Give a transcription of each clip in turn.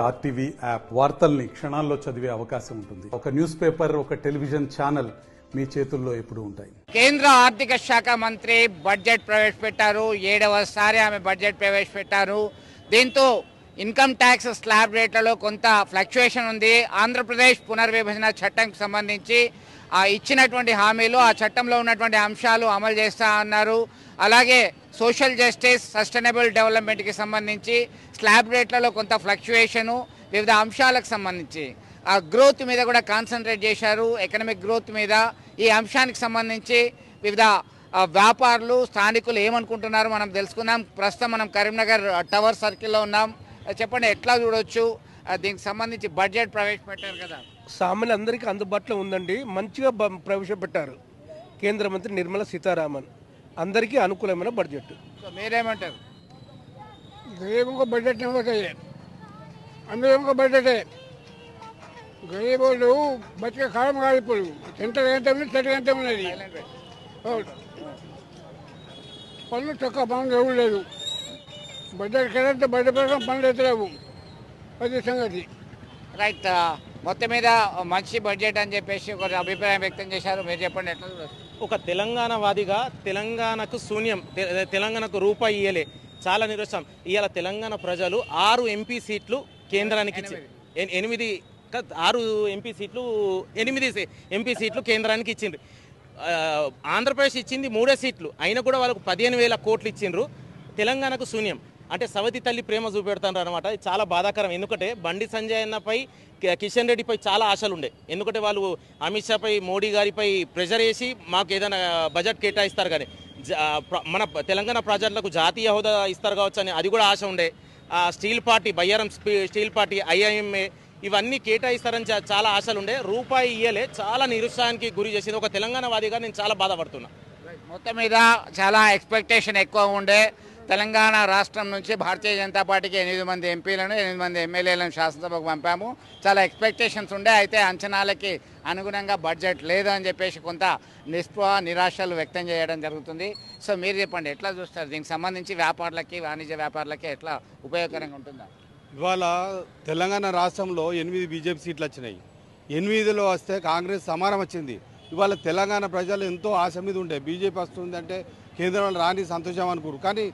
RTV app వార్తల్ని క్షణాల్లో చదివే అవకాశం ఉంటుంది. ఒక న్యూస్ పేపర్, ఒక టెలివిజన్ ఛానల్ మీ చేతుల్లో ఎప్పుడు ఉంటాయి. కేంద్ర ఆర్థిక శాఖ మంత్రి బడ్జెట్ ప్రవేశపెట్టారు. 7వసారి ఆమె బడ్జెట్ ప్రవేశపెట్టారు. దీంతో ఇన్కమ్ ట్యాక్స్ స్లాబ్ రేట్లలో కొంత ఫ్లక్చుయేషన్ ఉంది. ఆంధ్రప్రదేశ్ పునర్విభజన చట్టంకి సంబంధించి ఇచ్చినటువంటి హామీలు, ఆ చట్టంలో ఉన్నటువంటి అంశాలు అమలు చేస్తా అన్నారు. అలాగే సోషల్ జస్టిస్, సస్టైనబుల్ డెవలప్మెంట్కి సంబంధించి స్లాబ్ రేట్లలో కొంత ఫ్లక్చుయేషను, వివిధ అంశాలకు సంబంధించి ఆ గ్రోత్ మీద కూడా కాన్సన్ట్రేట్ చేశారు, ఎకనామిక్ గ్రోత్ మీద. ఈ అంశానికి సంబంధించి వివిధ వ్యాపారులు, స్థానికులు ఏమనుకుంటున్నారు మనం తెలుసుకుందాం. ప్రస్తుతం మనం కరీంనగర్ టవర్ సర్కిల్లో ఉన్నాం. చెప్పండి, ఎట్లా చూడొచ్చు దీనికి సంబంధించి? బడ్జెట్ ప్రవేశపెట్టారు కదా, సామాన్యులు అందరికీ అందుబాటులో ఉందండి. మంచిగా ప్రవేశపెట్టారు కేంద్ర మంత్రి నిర్మలా సీతారామన్. అందరికీ అనుకూలమైన బడ్జెట్. సో మీరేమంటారు? गरीबों को बजट नहीं होना चाहिए, अमीरों को बजट है. गरीबों लोग बच के खाना मंगा पड़ू सेंटर गंटे में 30 गंटे में పనులు చక్క పనులు ఎవరు లేదు. బడ్జెట్ కేంద్రంతో బడ్జెట్ ప్రకారం పనులు ఎత్తలేవు. అది సంగతి. రైట్. మొత్తం మీద మంచి బడ్జెట్ అని చెప్పేసి ఒక అభిప్రాయం వ్యక్తం చేశారు. మీరు చెప్పండి, ఎట్లా చూడొచ్చు? ఒక తెలంగాణ వాదిగా తెలంగాణకు శూన్యం, తెలంగాణకు రూపాయి ఇయ్యలే, చాలా నిరుత్సాహం. ఇవాళ తెలంగాణ ప్రజలు 6 ఎంపీ సీట్లు కేంద్రానికి ఇచ్చారు. 6 ఎంపీ సీట్లు, 8 ఎంపీ సీట్లు కేంద్రానికి ఇచ్చిండ్రు. ఆంధ్రప్రదేశ్ ఇచ్చింది 3 సీట్లు, అయినా కూడా వాళ్ళకు 15,000 కోట్లు ఇచ్చిండ్రు. తెలంగాణకు శూన్యం అంటే సవతి తల్లి ప్రేమ చూపెడతారు అనమాట. ఇది చాలా బాధాకరం. ఎందుకంటే బండి సంజయ్ అన్నపై, కిషన్ రెడ్డిపై చాలా ఆశలు ఉండే. ఎందుకంటే వాళ్ళు అమిత్ షాపై, మోడీ గారిపై ప్రెషర్ వేసి మాకు ఏదైనా బడ్జెట్ కేటాయిస్తారు, కానీ మన తెలంగాణ ప్రజలకు జాతీయ హోదా ఇస్తారు కావచ్చు అని అది కూడా ఆశ ఉండే. Steel party, Bayyaram steel party, IIMA ఇవన్నీ కేటాయిస్తారని చాలా ఆశలు ఉండే. రూపాయి ఇయ్యలే, చాలా నిరుత్సాహానికి గురి చేసింది. ఒక తెలంగాణ వాదిగా నేను చాలా బాధపడుతున్నా. మొత్తం మీద చాలా ఎక్స్పెక్టేషన్ ఎక్కువ ఉండే. తెలంగాణ రాష్ట్రం నుంచి భారతీయ జనతా పార్టీకి 8 మంది ఎంపీలను, 8 మంది ఎమ్మెల్యేలను శాసనసభకు పంపాము. చాలా ఎక్స్పెక్టేషన్స్ ఉండే. అయితే అంచనాలకి అనుగుణంగా బడ్జెట్ లేదని చెప్పేసి కొంత నిస్పృహ, నిరాశలు వ్యక్తం చేయడం జరుగుతుంది. సో మీరు చెప్పండి, ఎట్లా చూస్తారు దీనికి సంబంధించి? వ్యాపారులకి, వాణిజ్య వ్యాపారులకి ఎట్లా ఉపయోగకరంగా ఉంటుందా? ఇవాళ తెలంగాణ రాష్ట్రంలో 8 బీజేపీ సీట్లు వచ్చినాయి. 8లో వస్తే కాంగ్రెస్ సమానం వచ్చింది. ఇవాళ తెలంగాణ ప్రజలు ఎంతో ఆశ మీద ఉండే. బీజేపీ వస్తుందంటే కేంద్రంలో రాని సంతోషం అనుకోరు, కానీ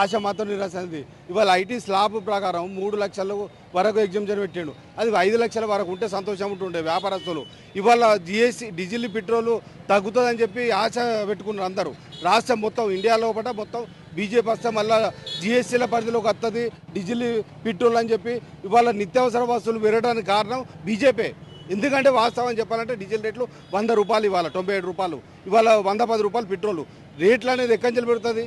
ఆశ మాత్రం నిరాశింది. ఇవాళ ఐటీ స్లాబ్ ప్రకారం 3 లక్షల వరకు ఎగ్జామ్షన్ పెట్టాడు. అది 5 లక్షల వరకు ఉంటే సంతోషం ఉంటుండే వ్యాపారస్తులు. ఇవాళ జిఎస్టీ, డీజిల్, పెట్రోల్ తగ్గుతుందని చెప్పి ఆశ పెట్టుకున్నారు అందరూ. రాష్ట్రం మొత్తం, ఇండియా లోపల మొత్తం బీజేపీ వస్తే మళ్ళీ జిఎస్టీల పరిధిలోకి వస్తుంది డీజిల్, పెట్రోల్ అని చెప్పి ఇవాళ నిత్యావసర వస్తువులు పెరగడానికి కారణం బీజేపీ. ఎందుకంటే వాస్తవం చెప్పాలంటే డీజిల్ రేట్లు 100 రూపాయలు, ఇవాళ 97 రూపాయలు, ఇవాళ 110 రూపాయలు పెట్రోలు. రేట్లు అనేది ఎక్కడి నుంచి పెడుతుంది?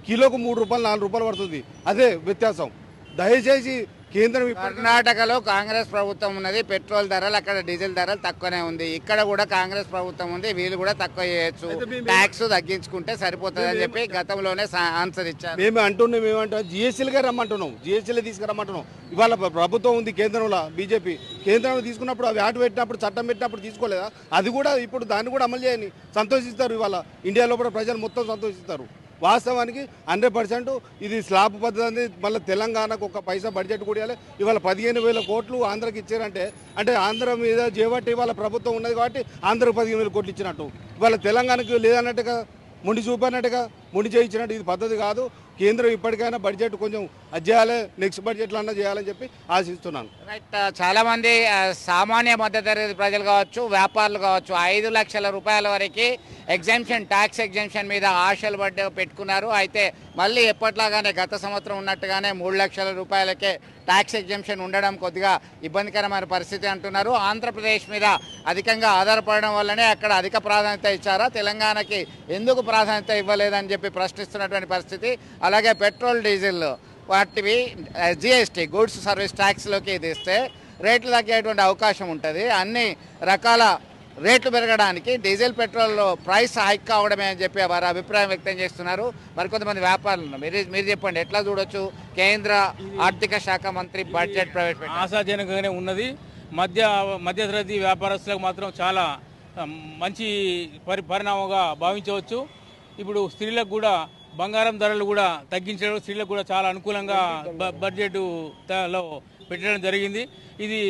కిలోకు 3 రూపాయలు, 4 రూపాయలు పడుతుంది. అదే వ్యత్యాసం. దయచేసి కేంద్రం, కర్ణాటకలో కాంగ్రెస్ ప్రభుత్వం ఉన్నది, పెట్రోల్ ధరలు అక్కడ డీజిల్ ధరలు తక్కువనే ఉంది. ఇక్కడ కూడా కాంగ్రెస్ ప్రభుత్వం ఉంది, వీళ్ళు కూడా తక్కువ చేయొచ్చు, ట్యాక్స్ తగ్గించుకుంటే సరిపోతుంది అని చెప్పి గతంలోనే ఆన్సర్ ఇచ్చారు. మేము అంటున్నాం, ఏమంటాం, జిఎస్టీలుగా రమ్మంటున్నాం, జిఎస్టీలు తీసుకురమ్మంటున్నాం. ఇవాళ ప్రభుత్వం ఉంది కేంద్రంలో, బీజేపీ కేంద్రంలో తీసుకున్నప్పుడు అవి ఆట పెట్టినప్పుడు, చట్టం పెట్టినప్పుడు తీసుకోలేదా? అది కూడా ఇప్పుడు దాన్ని కూడా అమలు చేయని సంతోషిస్తారు. ఇవాళ ఇండియా లోపల ప్రజలు మొత్తం సంతోషిస్తారు. వాస్తవానికి 100% ఇది స్లాబ్ పద్ధతి. మళ్ళీ తెలంగాణకు ఒక పైసా బడ్జెట్ కూడా ఇవ్వాలి. ఇవాళ 15,000 కోట్లు ఆంధ్రకి ఇచ్చారంటే, అంటే ఆంధ్ర మీద చేపట్టి ఇవాళ ప్రభుత్వం ఉన్నది కాబట్టి ఆంధ్రకు 15,000 కోట్లు ఇచ్చినట్టు. ఇవాళ తెలంగాణకు లేదన్నట్టుగా, మొండి చూపన్నట్టుగా, మొండి చేయించినట్టు. ఇది పద్ధతి కాదు. కేంద్రం ఇప్పటికైనా బడ్జెట్ కొంచెం అది చేయాలి, నెక్స్ట్ బడ్జెట్లో అన్నా చేయాలని చెప్పి ఆశిస్తున్నాను. రైట్. చాలామంది సామాన్య మధ్యతరగతి ప్రజలు కావచ్చు, వ్యాపారులు కావచ్చు, 5 లక్షల రూపాయల వరకు ఎగ్జామ్షన్, ట్యాక్స్ ఎగ్జామ్షన్ మీద ఆశలు పెట్టుకున్నారు. అయితే మళ్ళీ ఎప్పట్లాగానే గత సంవత్సరం ఉన్నట్టుగానే 3 లక్షల రూపాయలకే ట్యాక్స్ ఎగ్జామ్షన్ ఉండడం కొద్దిగా ఇబ్బందికరమైన పరిస్థితి అంటున్నారు. ఆంధ్రప్రదేశ్ మీద అధికంగా ఆధారపడడం వల్లనే అక్కడ అధిక ప్రాధాన్యత ఇచ్చారా, తెలంగాణకి ఎందుకు ప్రాధాన్యత ఇవ్వలేదని చెప్పి ప్రశ్నిస్తున్నటువంటి పరిస్థితి. అలాగే పెట్రోల్, డీజిల్ వాటివి జిఎస్టీ, గుడ్స్ సర్వీస్ ట్యాక్స్లోకి ఇది ఇస్తే రేట్లు తగ్గేటువంటి అవకాశం ఉంటుంది. అన్ని రకాల రేట్లు పెరగడానికి డీజిల్, పెట్రోల్ ప్రైస్ హైక్ కావడమే అని చెప్పి వారు అభిప్రాయం వ్యక్తం చేస్తున్నారు. మరికొంతమంది వ్యాపారులు మీరు చెప్పండి, ఎట్లా చూడొచ్చు కేంద్ర ఆర్థిక శాఖ మంత్రి బడ్జెట్ ప్రవేశపెట్టారు? ఆశాజనకంగానే ఉన్నది. మధ్యతరగతి వ్యాపారస్తులకు మాత్రం చాలా మంచి పరిణామంగా భావించవచ్చు. ఇప్పుడు స్త్రీలకు కూడా బంగారం ధరలు కూడా తగ్గించడం, స్త్రీలకు కూడా చాలా అనుకూలంగా బడ్జెట్లో పెట్టడం జరిగింది. ఇది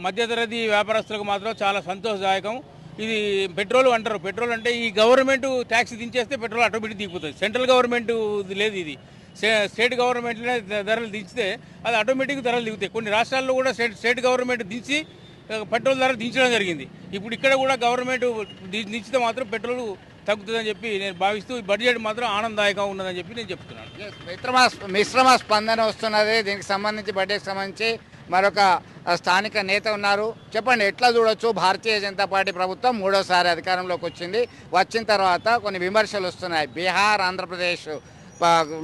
మధ్యతరగతి వ్యాపారస్తులకు మాత్రం చాలా సంతోషదాయకం. ఇది పెట్రోల్ అంటారు, పెట్రోల్ అంటే ఈ గవర్నమెంట్ ట్యాక్స్ దించేస్తే పెట్రోల్ ఆటోమేటిక్ దిగిపోతుంది. సెంట్రల్ గవర్నమెంట్ లేదు, ఇది స్టేట్ గవర్నమెంట్నే ధరలు దించితే అది ఆటోమేటిక్ ధరలు దిగుతాయి. కొన్ని రాష్ట్రాల్లో కూడా స్టేట్ గవర్నమెంట్ దించి పెట్రోల్ ధర దించడం జరిగింది. ఇప్పుడు ఇక్కడ కూడా గవర్నమెంట్ దించితే మాత్రం పెట్రోల్ తగ్గుతుందని చెప్పి నేను భావిస్తూ ఈ బడ్జెట్ మాత్రం ఆనందదాయకంగా ఉన్నదని చెప్పి నేను చెప్తున్నాను. మిశ్రమ స్పందన వస్తున్నది. దీనికి సంబంధించి బడ్జెట్కి సంబంధించి మరొక స్థానిక నేత ఉన్నారు. చెప్పండి, ఎట్లా చూడొచ్చు? భారతీయ జనతా పార్టీ ప్రభుత్వం మూడోసారి అధికారంలోకి వచ్చిన తర్వాత కొన్ని విమర్శలు వస్తున్నాయి. బీహార్, ఆంధ్రప్రదేశ్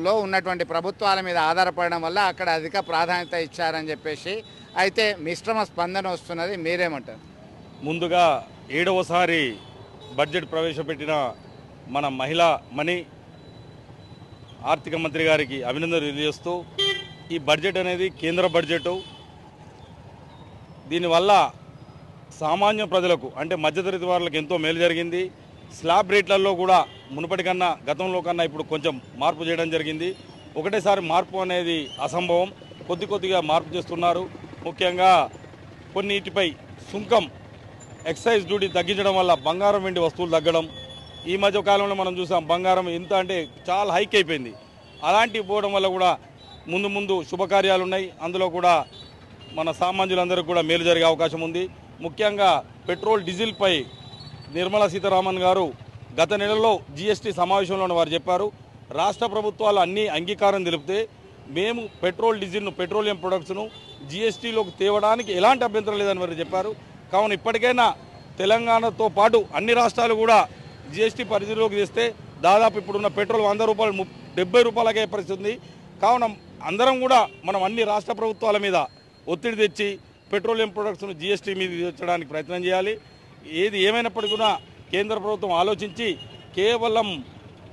లో ఉన్నటువంటి ప్రభుత్వాల మీద ఆధారపడడం వల్ల అక్కడ అధిక ప్రాధాన్యత ఇచ్చారని చెప్పేసి అయితే మిశ్రమ స్పందన వస్తున్నది. మీరేమంటారు? ముందుగా 7వసారి బడ్జెట్ ప్రవేశపెట్టిన మన మహిళా మణి ఆర్థిక మంత్రి గారికి అభినందనలు తెలియజేస్తూ, ఈ బడ్జెట్ అనేది కేంద్ర బడ్జెటు. దీనివల్ల సామాన్య ప్రజలకు అంటే మధ్యతరగతి వారికి ఎంతో మేలు జరిగింది. స్లాబ్ రేట్లలో కూడా మునుపటి కన్నా గతంలో కన్నా ఇప్పుడు కొంచెం మార్పు చేయడం జరిగింది. ఒకటేసారి మార్పు అనేది అసంభవం, కొద్దిగా మార్పు చేస్తున్నారు. ముఖ్యంగా కొన్నిటిపై సుంకం ఎక్సైజ్ డ్యూటీ తగ్గించడం వల్ల బంగారం వెండి వస్తువులు తగ్గడం. ఈ మధ్య కాలంలో మనం చూసాం బంగారం ఎంత అంటే చాలా హైక్ అయిపోయింది. అలాంటివి పోవడం వల్ల కూడా ముందు శుభకార్యాలు ఉన్నాయి. అందులో కూడా మన సామాన్యులందరికీ కూడా మేలు జరిగే అవకాశం ఉంది. ముఖ్యంగా పెట్రోల్ డీజిల్పై నిర్మలా సీతారామన్ గారు గత నెలలో జీఎస్టీ సమావేశంలో వారు చెప్పారు, రాష్ట్ర ప్రభుత్వాలు అన్నీ అంగీకారం తెలిపితే మేము పెట్రోల్ డీజిల్ను పెట్రోలియం ప్రొడక్ట్స్ను జీఎస్టీలోకి తేవడానికి ఎలాంటి అభ్యంతరం లేదని వారు చెప్పారు. కావున ఇప్పటికైనా తెలంగాణతో పాటు అన్ని రాష్ట్రాలు కూడా జీఎస్టీ పరిధిలోకి తెస్తే దాదాపు ఇప్పుడున్న పెట్రోల్ 100 రూపాయలు 70 రూపాయలకే పరిస్థితుంది. కావున అందరం కూడా మనం అన్ని రాష్ట్ర ప్రభుత్వాల మీద ఒత్తిడి తెచ్చి పెట్రోలియం ప్రొడక్ట్స్ను జీఎస్టీ మీద తెచ్చడానికి ప్రయత్నం చేయాలి. ఏది ఏమైనప్పటికీ కూడా కేంద్ర ప్రభుత్వం ఆలోచించి కేవలం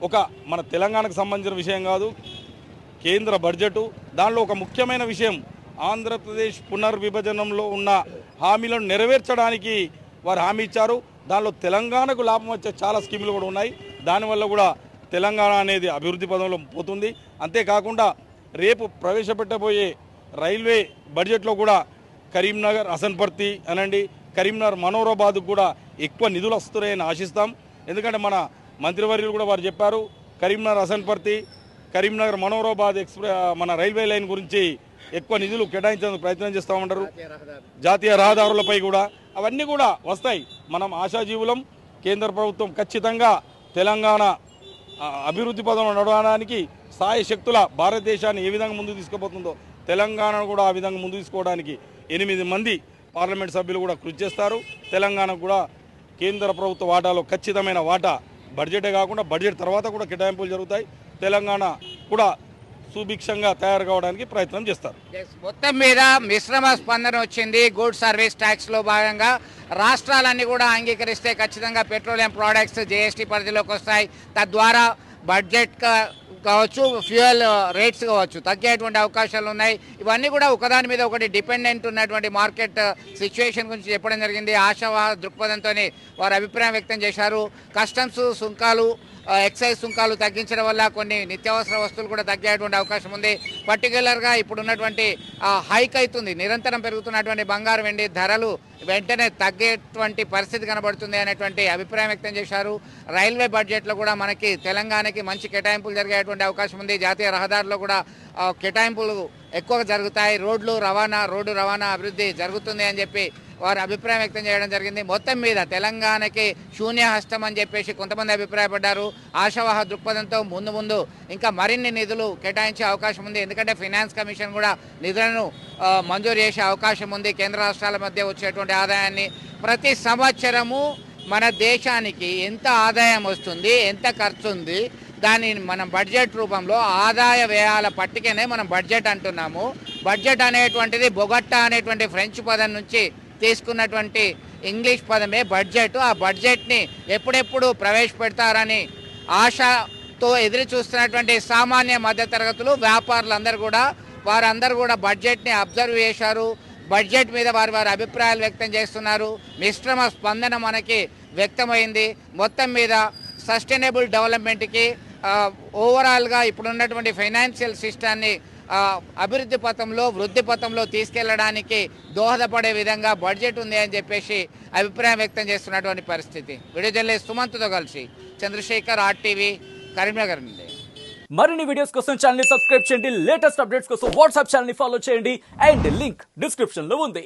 ఒక మన తెలంగాణకు సంబంధించిన విషయం కాదు, కేంద్ర బడ్జెటు దానిలో ఒక ముఖ్యమైన విషయం ఆంధ్రప్రదేశ్ పునర్విభజనంలో ఉన్న హామీలను నెరవేర్చడానికి వారు హామీ ఇచ్చారు. దానిలో తెలంగాణకు లాభం వచ్చే చాలా స్కీములు కూడా ఉన్నాయి. దానివల్ల కూడా తెలంగాణ అనేది అభివృద్ధి పదంలో పోతుంది. అంతేకాకుండా రేపు ప్రవేశపెట్టబోయే రైల్వే బడ్జెట్లో కూడా కరీంనగర్ హసన్పర్తి అనండి, కరీంనగర్ మనోరాబాద్ కూడా ఎక్కువ నిధులు వస్తున్నాయని ఆశిస్తాం. ఎందుకంటే మన మంత్రివర్యులు కూడా వారు చెప్పారు, కరీంనగర్ హసన్పర్తి, కరీంనగర్ మనోరాబాద్ మన రైల్వే లైన్ గురించి ఎక్కువ నిధులు కేటాయించేందుకు ప్రయత్నం చేస్తామంటారు. జాతీయ రహదారులపై కూడా అవన్నీ కూడా వస్తాయి. మనం ఆశాజీవులం. కేంద్ర ప్రభుత్వం ఖచ్చితంగా తెలంగాణ అభివృద్ధి పదంలో నడవడానికి సాయశక్తుల భారతదేశాన్ని ఏ విధంగా ముందుకు తీసుకుపోతుందో తెలంగాణను కూడా ఆ విధంగా ముందుకు తీసుకోవడానికి 8 మంది పార్లమెంట్ సభ్యులు కూడా కృషి చేస్తారు. తెలంగాణకు కూడా కేంద్ర ప్రభుత్వ వాటాలో ఖచ్చితమైన వాటా బడ్జెటే కాకుండా బడ్జెట్ తర్వాత కూడా కేటాయింపులు జరుగుతాయి. తెలంగాణ కూడా సుభిక్షంగా తయారు కావడానికి ప్రయత్నం చేస్తారు. మొత్తం మీద మిశ్రమ స్పందన వచ్చింది. గూడ్స్ సర్వీస్ ట్యాక్స్లో భాగంగా రాష్ట్రాలన్నీ కూడా అంగీకరిస్తే ఖచ్చితంగా పెట్రోలియం ప్రోడక్ట్స్ జీఎస్టీ పరిధిలోకి వస్తాయి. తద్వారా బడ్జెట్ కావచ్చు, ఫ్యూయల్ రేట్స్ కావచ్చు తగ్గేటువంటి అవకాశాలు ఉన్నాయి. ఇవన్నీ కూడా ఒకదాని మీద ఒకటి డిపెండెంట్ ఉన్నటువంటి మార్కెట్ సిచ్యువేషన్ గురించి చెప్పడం జరిగింది. ఆశావాహ దృక్పథంతో వారు అభిప్రాయం వ్యక్తం చేశారు. కస్టమ్స్ సుంకాలు, ఎక్సైజ్ సుంకాలు తగ్గించడం వల్ల కొన్ని నిత్యావసర వస్తువులు కూడా తగ్గేటువంటి అవకాశం ఉంది. పర్టికులర్గా ఇప్పుడు ఉన్నటువంటి హైక్ అవుతుంది, నిరంతరం పెరుగుతున్నటువంటి బంగారం వెండి ధరలు వెంటనే తగ్గేటువంటి పరిస్థితి కనబడుతుంది అనేటువంటి అభిప్రాయం వ్యక్తం చేశారు. రైల్వే బడ్జెట్లో కూడా మనకి తెలంగాణకి మంచి కేటాయింపులు జరిగేటువంటి అవకాశం ఉంది. జాతీయ రహదారుల్లో కూడా కేటాయింపులు ఎక్కువగా జరుగుతాయి. రోడ్డు రవాణా అభివృద్ధి జరుగుతుంది అని చెప్పి వారు అభిప్రాయం వ్యక్తం చేయడం జరిగింది. మొత్తం మీద తెలంగాణకి శూన్యహస్తం అని చెప్పేసి కొంతమంది అభిప్రాయపడ్డారు. ఆశావాహ దృక్పథంతో ముందు ఇంకా మరిన్ని నిధులు కేటాయించే అవకాశం ఉంది. ఎందుకంటే ఫైనాన్స్ కమిషన్ కూడా నిధులను మంజూరు చేసే అవకాశం ఉంది. కేంద్ర రాష్ట్రాల మధ్య వచ్చేటువంటి ఆదాయాన్ని ప్రతి సంవత్సరము మన దేశానికి ఎంత ఆదాయం వస్తుంది, ఎంత ఖర్చు ఉంది, దాన్ని మనం బడ్జెట్ రూపంలో ఆదాయ వ్యయాల పట్టికనే మనం బడ్జెట్ అంటున్నాము. బడ్జెట్ అనేటువంటిది బొగట్టా అనేటువంటి ఫ్రెంచ్ పదం నుంచి తీసుకున్నటువంటి ఇంగ్లీష్ పదమే బడ్జెట్. ఆ బడ్జెట్ని ఎప్పుడెప్పుడు ప్రవేశపెడతారని ఆశతో ఎదురు చూస్తున్నటువంటి సామాన్య మధ్యతరగతులు, వ్యాపారులందరూ కూడా వారందరూ కూడా బడ్జెట్ని అబ్జర్వ్ చేశారు. బడ్జెట్ మీద వారి అభిప్రాయాలు వ్యక్తం చేస్తున్నారు. మిశ్రమ స్పందన మనకి వ్యక్తమైంది. మొత్తం మీద సస్టైనబుల్ డెవలప్మెంట్కి ఓవరాల్గా ఇప్పుడున్నటువంటి ఫైనాన్షియల్ సిస్టాన్ని అభివృద్ధి పథంలో వృద్ధి పథంలో తీసుకెళ్లడానికి దోహదపడే విధంగా బడ్జెట్ ఉంది అని చెప్పేసి అభిప్రాయం వ్యక్తం చేస్తున్నటువంటి పరిస్థితి. వీడియో జర్నలిస్ట్ సుమంత్తో కలిసి చంద్రశేఖర్, RTV, కరీంనగర్ నుండి. మరిన్ని వీడియోస్ కోసం ఛానల్ ని సబ్స్క్రైబ్ చేయండి. లేటెస్ట్ అప్డేట్స్ కోసం వాట్సాప్ ఛానల్ ని ఫాలో చేయండి. అండ్ లింక్ డిస్క్రిప్షన్ లో ఉంది.